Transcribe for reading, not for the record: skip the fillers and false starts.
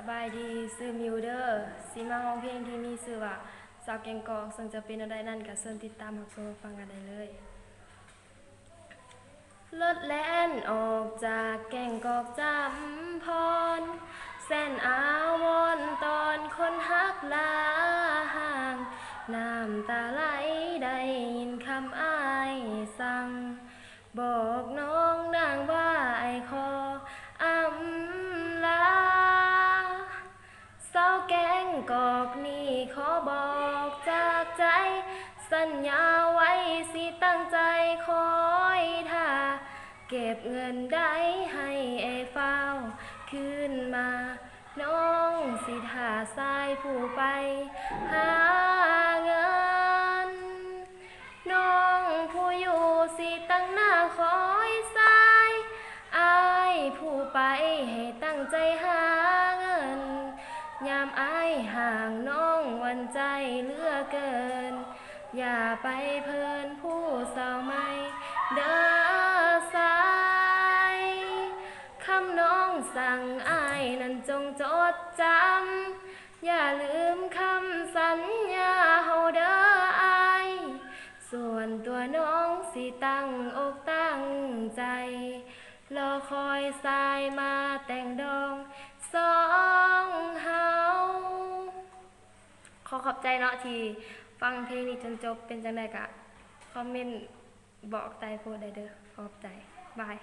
บายดีซื้อมิวเดอร์ซีมาห้องเพลงที่มีชื่อว่าสาวแกงกอกซึ่งจะเป็นอะไรนั่นก็เชิญติดตามรับชมฟังกันได้เลยรถแล่นออกจากแกงกอกจำพรแสนอาวรตอนคนฮักลาห่างน้ำตาไหลได้ยินคำอ้ายสั่งบอกน้องนางว่าไอคออำลาเศร้าแกงกอกนี่ขอบอกจากใจสัญญาไว้สิตั้งใจคอยท่าเก็บเงินได้ให้ไอ้ฟ้าวคืนมาน้องสิท่าสายผู้ไปหาเงินน้องผู้อยู่สิตั้งหน้าคอยสายอายผู้ไปให้ตั้งใจหาเงินยามอายห่างน้องวันใจเหลือเกินอย่าไปเพลินผู้สาวไม่เด้อสายคำน้องสั่งอายนั้นจงจดจำอย่าลืมคำสัญญาเฮาเด้ออายส่วนตัวน้องสิตั้งอกตั้งใจรอคอยสายมาแต่งดองสองเฮาขอบใจเนาะที่ฟังเพลงนี้จนจบเป็นจังไดกะคอมเมนต์บอกใจโพสได้เด้อขอบใจบาย